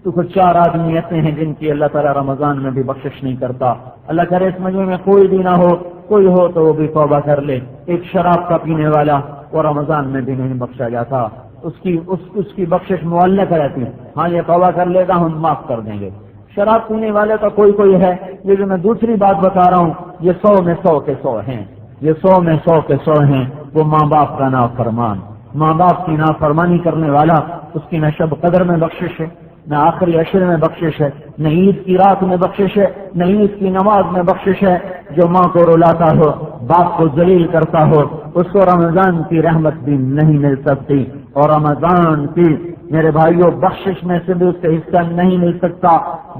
تو کچھ 4 آدمی ایسے ہیں جن کی اللہ تعالیٰ رمضان میں بھی بخشش نہیں کرتا. اللہ کرے اس مجمع میں کوئی بھی نہ ہو، کوئی ہو تو وہ بھی توبہ کر لے. ایک شراب کا پینے والا وہ رمضان میں بھی نہیں بخشا جاتا، اس کی بخشش معلق رہتی ہے. ہاں یہ توبہ کر لے گا ہم معاف کر دیں گے. شراب پینے والے کا کوئی ہے. یہ جو میں دوسری بات بتا رہا ہوں یہ 100 میں 100 کے 100 ہیں. یہ 100 میں 100 کے 100 ہیں. وہ ماں باپ کا نافرمان، ماں باپ کی نافرمانی کرنے والا، اس کی نہ شب قدر میں بخشش ہے، نہ آخری عشر میں بخشش ہے، نہ عید کی رات میں بخشش ہے، نہ عید کی نماز میں بخشش ہے. جو ماں کو رلاتا ہو، باپ کو ذلیل کرتا ہو، اس کو رمضان کی رحمت بھی نہیں مل سکتی. اور رمضان کی میرے بھائیوں بخشش میں سے بھی اس کا حصہ نہیں مل سکتا.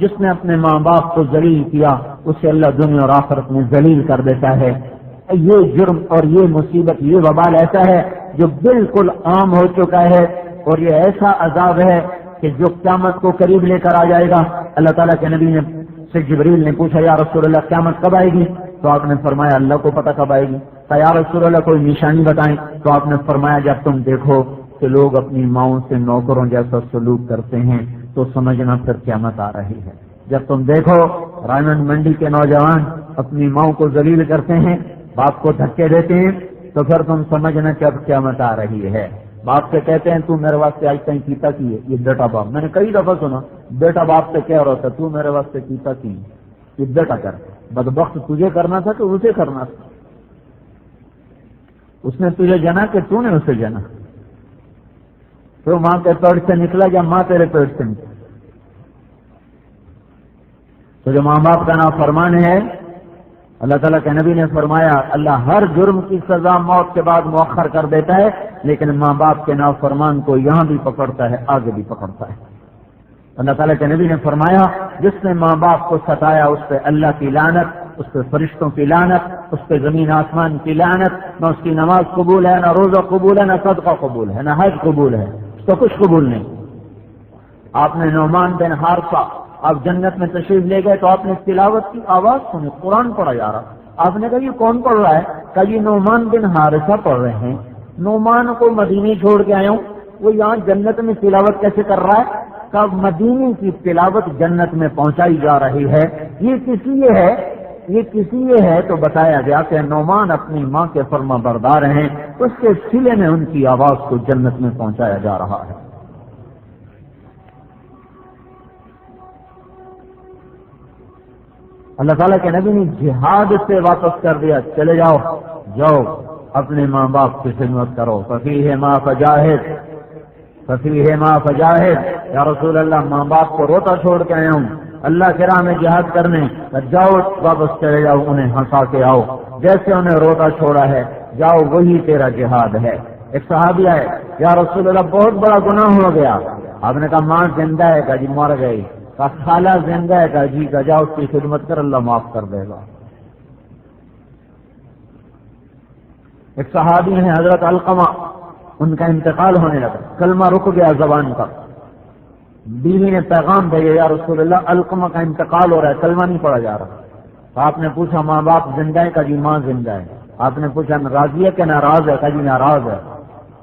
جس نے اپنے ماں باپ کو ذلیل کیا اسے اللہ دنیا اور آخرت میں ذلیل کر دیتا ہے. یہ جرم اور یہ مصیبت، یہ وبال ایسا ہے جو بالکل عام ہو چکا ہے، اور یہ ایسا عذاب ہے کہ جو قیامت کو قریب لے کر آ جائے گا. اللہ تعالیٰ کے نبی سے جبریل نے پوچھا یا رسول اللہ قیامت کب آئے گی؟ تو آپ نے فرمایا اللہ کو پتہ کب آئے گی. کہا یا رسول اللہ کوئی نشانی بتائیں. تو آپ نے فرمایا جب تم دیکھو کہ لوگ اپنی ماؤں سے نوکروں جیسا سلوک کرتے ہیں تو سمجھنا پھر قیامت آ رہی ہے. جب تم دیکھو رائمنڈ منڈی کے نوجوان اپنی ماؤں کو ذلیل کرتے ہیں، باپ کو دھکے دیتے ہیں، تو پھر تم سمجھنا کہ اب قیامت آ رہی ہے. باپ سے کہتے ہیں تو میرے واسطے آج تک کیتا کی ہے. یہ بیٹا باپ، میں نے کئی دفعہ سنا بیٹا باپ سے کہہ رہا تھا تو میرے واسطے کیتا کی، یہ بیٹا کر. بدبخت تجھے کرنا تھا کہ اسے کرنا تھا؟ اس نے تجھے جنا کہ تو نے اسے جنا؟ تو ماں کے پیٹ سے نکلا یا ماں تیرے پیٹ سے نکلا؟ تو جو ماں باپ کا نافرمان ہے، اللہ تعالیٰ کے نبی نے فرمایا اللہ ہر جرم کی سزا موت کے بعد مؤخر کر دیتا ہے، لیکن ماں باپ کے نافرمان کو یہاں بھی پکڑتا ہے، آگے بھی پکڑتا ہے. اللہ تعالیٰ کے نبی نے فرمایا جس نے ماں باپ کو ستایا اس پہ اللہ کی لعنت، اس پہ فرشتوں کی لعنت، اس پہ زمین آسمان کی لعنت. نہ اس کی نماز قبول ہے، نہ روزہ قبول ہے، نہ صدقہ قبول ہے، نہ حج قبول ہے، اس کو کچھ قبول نہیں. آپ نے نعمان بن حارثہ، آپ جنت میں تشریف لے گئے تو آپ نے تلاوت کی آواز سنی، قرآن پڑھا جا رہا. آپ نے کہا یہ کون پڑھ رہا ہے؟ کہا یہ نعمان بن حارثہ پڑھ رہے ہیں. نعمان کو مدینے چھوڑ کے آیا ہوں، وہ یہاں جنت میں تلاوت کیسے کر رہا ہے؟ کہ مدینے کی تلاوت جنت میں پہنچائی جا رہی ہے. یہ کس لیے ہے تو بتایا گیا کہ نعمان اپنی ماں کے فرما بردار ہیں، اس کے سلے میں ان کی آواز کو جنت میں پہنچایا جا رہا ہے. اللہ تعالیٰ کے نبی نے جہاد سے واپس کر دیا، چلے جاؤ اپنے ماں باپ کی خدمت کرو. ففیہ ما فجاہد. یا رسول اللہ ماں باپ کو روتا چھوڑ کے آیا ہوں اللہ کے راہ میں جہاد کرنے. جاؤ واپس چلے جاؤ، انہیں ہنسا کے آؤ، جیسے انہیں روتا چھوڑا ہے جاؤ وہی تیرا جہاد ہے. ایک صحابی آئے یا رسول اللہ بہت بڑا گناہ ہو گیا. آپ نے کہا ماں زندہ ہے؟ کہا جی مر گئی. کہا خالہ زندہ ہے؟ کہا جی. کہا جاؤ اس کی خدمت کر، اللہ معاف کر دے گا. ایک صحابی ہیں حضرت علقمہ، ان کا انتقال ہونے لگا، کلمہ رک گیا زبان کا. بیوی نے پیغام بھیجا یا رسول اللہ علقمہ کا انتقال ہو رہا ہے، کلمہ نہیں پڑھا جا رہا. آپ نے پوچھا ماں باپ زندہ ہے؟ کہا جی ماں زندہ ہے. آپ نے پوچھا راضی ہے کہ ناراض ہے؟ کہا جی ناراض ہے.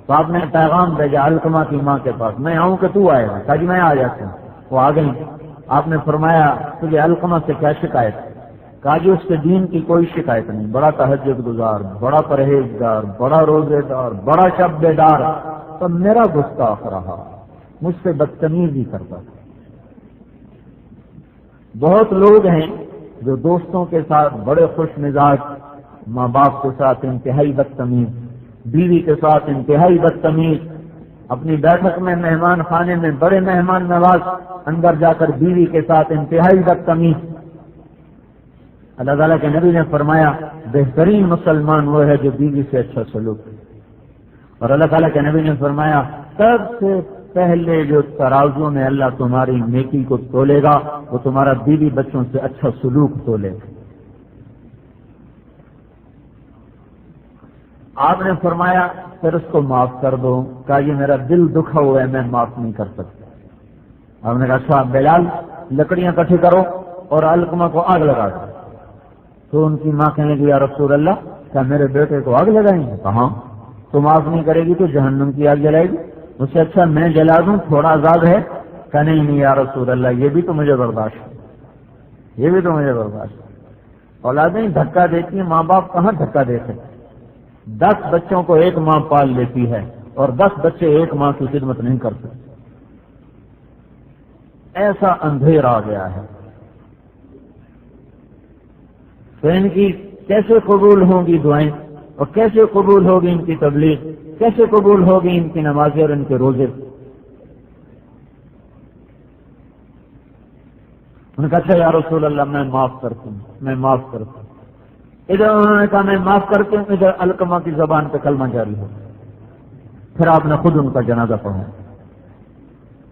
تو آپ نے پیغام بھیجا علقمہ کی ماں کے پاس، میں آؤں کہ تو آئے گا؟ کہا جی میں آ جاتا ہوں. وہ آ گئی. آپ نے فرمایا تجھے علقمہ سے کیا شکایت ہے؟ کہا جی اس کے دین کی کوئی شکایت نہیں، بڑا تہجد گزار، بڑا پرہیزگار، بڑا روزے دار، بڑا شب بیدار، تو میرا گستاخ رہا، مجھ سے بدتمیزی کرتا تھا. بہت لوگ ہیں جو دوستوں کے ساتھ بڑے خوش مزاج، ماں باپ کے ساتھ انتہائی بدتمیز، بیوی کے ساتھ انتہائی بدتمیز، اپنی بیٹھک میں مہمان خانے میں بڑے مہمان نواز، اندر جا کر بیوی کے ساتھ انتہائی بدتمیز. اللہ تعالیٰ کے نبی نے فرمایا بہترین مسلمان وہ ہے جو بیوی سے اچھا سلوک ہے. اور اللہ تعالیٰ کے نبی نے فرمایا سب سے پہلے جو ترازو میں اللہ تمہاری نیکی کو تولے گا وہ تمہارا بیوی بچوں سے اچھا سلوک تولے گا. آپ نے فرمایا پھر اس کو معاف کر دو. کہا یہ میرا دل دکھا ہوا ہے، میں معاف نہیں کر سکتا. آپ نے کہا اچھا بلال لکڑیاں اکٹھی کرو اور علقمہ کو آگ لگا دو. تو ان کی ماں کہنے لگی یا رسول اللہ کیا میرے بیٹے کو آگ لگائیں گے؟ کہاں تو معاف نہیں کرے گی تو جہنم کی آگ جلائے گی. اس سے اچھا میں جلا دوں، تھوڑا عذاب ہے. کہ نہیں یا رسول اللہ یہ بھی تو مجھے برداشت ہے، یہ بھی تو مجھے برداشت ہے۔ اولادیں دھکا دیتی ہیں، ماں باپ کہاں دھکا دیتے؟ 10 بچوں کو ایک ماں پال لیتی ہے اور 10 بچے ایک ماں کی خدمت نہیں کر سکتے۔ ایسا اندھیر آ گیا ہے، تو ان کی کیسے قبول ہوں گی دعائیں، اور کیسے قبول ہوگی ان کی تبلیغ، کیسے قبول ہوگی ان کی نمازیں اور ان کے روزے؟ ان کا اچھا یا رسول اللہ میں معاف کرتا ہوں، میں معاف کرتا ہوں۔ ادھر انہوں نے کہا میں معاف کرتی ہوں، ادھر علقمہ کی زبان پہ کلمہ جاری ہو، پھر آپ نے خود ان کا جنازہ پڑھا،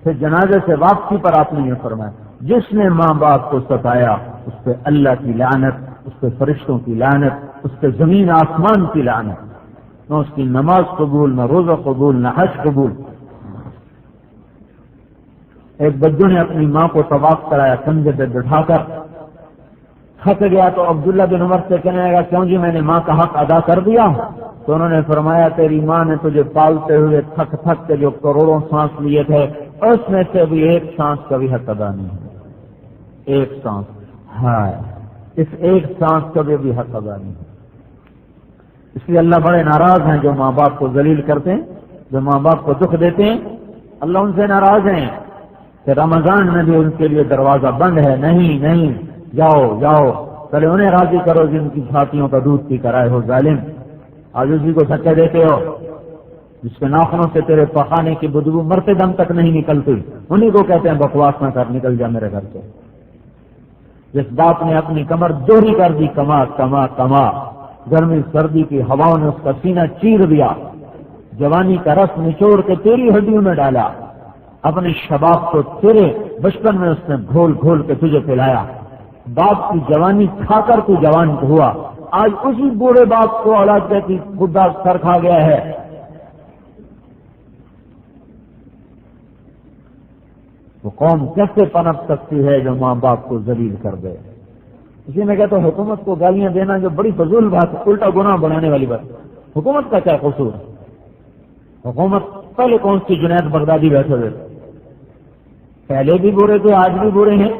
پھر جنازے سے واپسی پر آپ نے یہ فرمایا جس نے ماں باپ کو ستایا اس پہ اللہ کی لعنت، اس پہ فرشتوں کی لعنت، اس پہ زمین آسمان کی لعنت، نہ اس کی نماز قبول، نہ روزہ قبول، نہ حج قبول۔ ایک بچوں نے اپنی ماں کو طواف کرایا کندھے پہ بٹھا کر، تھک گیا تو عبداللہ بن عمر سے کہنے لگا کیوں جی میں نے ماں کا حق ادا کر دیا؟ تو انہوں نے فرمایا تیری ماں نے تجھے پالتے ہوئے تھک تھک کے جو کروڑوں سانس لیے تھے اس میں سے بھی ایک سانس کا بھی حق ادا نہیں ہے، ایک سانس، ہاں اس ایک سانس کا بھی حق ادا نہیں ہے۔ اس لیے اللہ بڑے ناراض ہیں جو ماں باپ کو ذلیل کرتے ہیں، جو ماں باپ کو دکھ دیتے ہیں، اللہ ان سے ناراض ہیں کہ رمضان میں بھی ان کے لیے دروازہ بند ہے، نہیں نہیں جاؤ جاؤ، پہلے انہیں راضی کرو جن کی چھاتیوں کا دودھ پی کر آئے ہو ظالم۔ آج اسی کو دھکے دیتے ہو جس کے ناخنوں سے تیرے پخانے کی بدبو مرتے دم تک نہیں نکلتی، انہیں کو کہتے ہیں بکواس نہ کر، نکل جا میرے گھر سے۔ جس باپ نے اپنی کمر دوہری کر دی، کما کما کما، گرمی سردی کی ہواؤں نے اس کا سینہ چیر دیا، جوانی کا رس نچوڑ کے تیری ہڈیوں میں ڈالا، اپنے شباب کو تیرے بچپن میں اس نے گھول گھول کے تجھے پلایا، باپ کی جوانی کھا کر تو جوان ہوا، آج اسی بوڑھے باپ کو اولاد کہتی خدا سر کھا گیا ہے۔ وہ قوم کیسے پنپ سکتی ہے جو ماں باپ کو ذلیل کر دے؟ اسی میں کہتا ہوں حکومت کو گالیاں دینا جو بڑی فضول بات ہے، الٹا گناہ بڑھانے والی بات۔ حکومت کا کیا قصور ہے؟ حکومت پہلے کون سی جنید بغدادی بیٹھے ہوئے، پہلے بھی برے تھے آج بھی برے ہیں،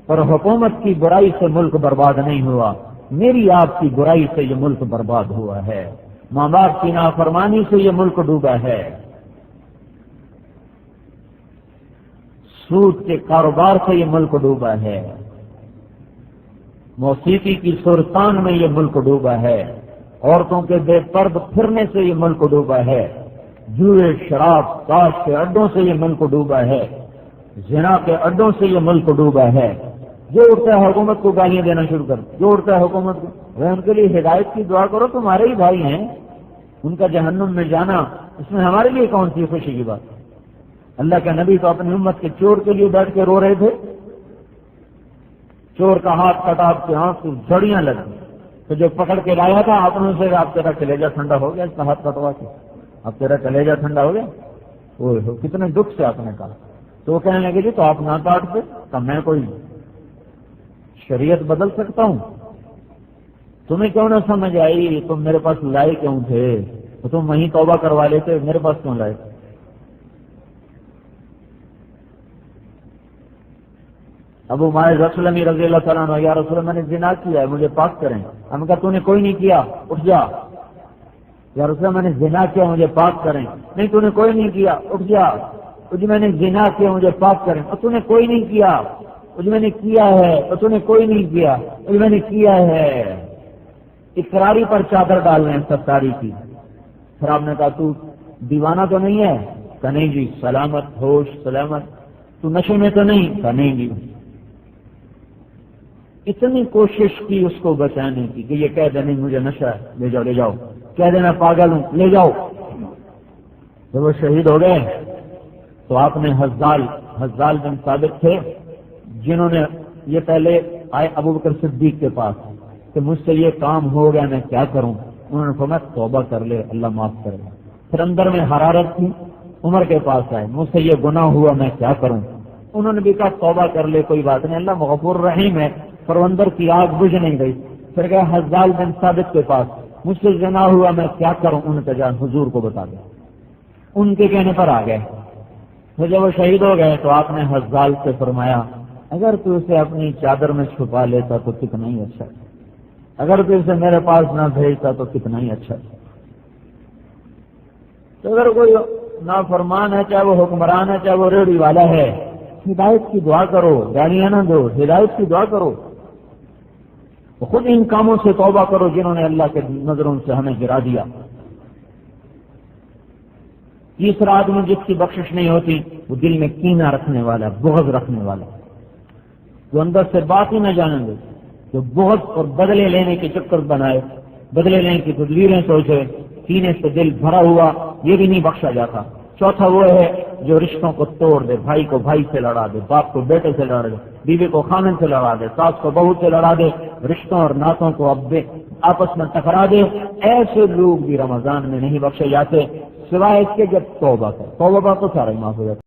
اور حکومت کی برائی سے ملک برباد نہیں ہوا، میری آپ کی برائی سے یہ ملک برباد ہوا ہے، ماں باپ کی نافرمانی سے یہ ملک ڈوبا ہے، سود کے کاروبار سے یہ ملک ڈوبا ہے، موسیقی کی سرتان میں یہ ملک ڈوبا ہے، عورتوں کے بے پرد پھرنے سے یہ ملک ڈوبا ہے، جوئے شراب تاش کے اڈوں سے یہ ملک ڈوبا ہے، زنا کے اڈوں سے یہ ملک ڈوبا ہے۔ جو اٹھتا ہے حکومت کو گالیاں دینا شروع کر، جو اٹھتا ہے حکومت کو، ان کے لیے ہدایت کی دعا کرو، تمہارے ہی بھائی ہیں، ان کا جہنم میں جانا اس میں ہمارے لیے کون سی خوشی کی بات؟ اللہ کے نبی تو اپنی امت کے چور کے لیے بیٹھ کے رو رہے تھے، چور کا ہاتھ کٹا کے آنکھ سے جھڑیاں لگی، تو جو پکڑ کے لایا تھا آپ نے اسے آپ تیرا کلیجہ ٹھنڈا ہو گیا، اس کا ہاتھ کٹوا کے اب تیرا کلیجہ ٹھنڈا ہو گیا، وہ کتنے دکھ سے آپ نے کہا، تو وہ کہنے لگے جی تو آپ نہ کاٹتے، تو میں کوئی شریعت بدل سکتا ہوں؟ تمہیں کیوں نہ سمجھ آئی؟ تم میرے پاس لائے کیوں تھے؟ تو تم وہیں توبہ کروا لیتے، میرے پاس کیوں لائے؟ ابو مائز اسلمی رضی اللہ تعالیٰ عنہ، یا رسول اللہ میں نے زنا کیا ہے مجھے پاک کریں۔ ہم کہا تو نے کوئی نہیں کیا، اٹھ جا۔ یا رسول اللہ میں نے زنا کیا مجھے پاک کریں۔ نہیں تو نے کوئی نہیں کیا، اٹھ جا۔ مجھے میں نے زنا کیا مجھے پاک کریں، اور تو نے کوئی نہیں کیا، مجھے میں نے کیا ہے، اور تو نے کوئی نہیں کیا، مجھے میں نے کیا ہے۔ اقراری پر چادر ڈال رہے ہیں ستاری کی۔ پھر آپ نے کہا تو دیوانہ تو نہیں ہے؟ کہا نہیں جی، سلامت ہوش سلامت۔ تو نشے میں تو نہیں؟ کہا نہیں جی۔ اتنی کوشش کی اس کو بچانے کی کہ یہ کہہ دے نہیں مجھے نشہ ہے، لے جاؤ لے جاؤ، کہہ دینا پاگل ہوں، لے جاؤ۔ جب وہ شہید ہو گئے تو آپ نے حزال بن ثابت تھے جنہوں نے یہ پہلے آئے ابوبکر صدیق کے پاس کہ مجھ سے یہ کام ہو گیا میں کیا کروں؟ انہوں نے فرمایا توبہ کر لے اللہ معاف کرے گا۔ پھر اندر میں حرارت تھی، عمر کے پاس آئے مجھ سے یہ گناہ ہوا میں کیا کروں؟ انہوں نے بھی کہا توبہ کر لے کوئی بات نہیں، اللہ غفور رحیم ہے، پر اندر کی آگ بجھ نہیں گئی۔ پھر گئے حزال بن ثابت کے پاس، مجھ سے زنا ہوا میں کیا کروں؟ انہوں نے کہا حضور کو بتا دیں۔ ان کے کہنے پر آ گئے، تو جب وہ شہید ہو گئے تو آپ نے حزال سے فرمایا اگر تو اسے اپنی چادر میں چھپا لیتا تو کتنا ہی اچھا، اگر تو اسے میرے پاس نہ بھیجتا تو کتنا ہی اچھا۔ تو اگر کوئی نافرمان ہے، چاہے وہ حکمران ہے، چاہے وہ ریڑھی والا ہے، ہدایت کی دعا کرو، گالیاں نہ دو، ہدایت کی دعا کرو، خود ان کاموں سے توبہ کرو جنہوں نے اللہ کے نظروں سے ہمیں گرا دیا۔ تیسرا آدمی جس کی بخشش نہیں ہوتی وہ دل میں کینہ رکھنے والا، بغض رکھنے والا، جو اندر سے بات ہی نہ جانیں گے، جو بغض اور بدلے لینے کے چکر بنائے، بدلے لینے کی تدبیریں سوچے، کینے سے دل بھرا ہوا، یہ بھی نہیں بخشا جاتا۔ چوتھا وہ ہے جو رشتوں کو توڑ دے، بھائی کو بھائی سے لڑا دے، باپ کو بیٹے سے لڑا دے، بیوی کو خامن سے لڑا دے، ساس کو بہو سے لڑا دے، رشتوں اور ناتوں کو آپس میں ٹکرا دے، ایسے لوگ بھی رمضان میں نہیں بخشے جاتے سوائے اس کے جب توبہ کرے، توبہ کا تو سارا ہی معاف ہو جاتا ہے۔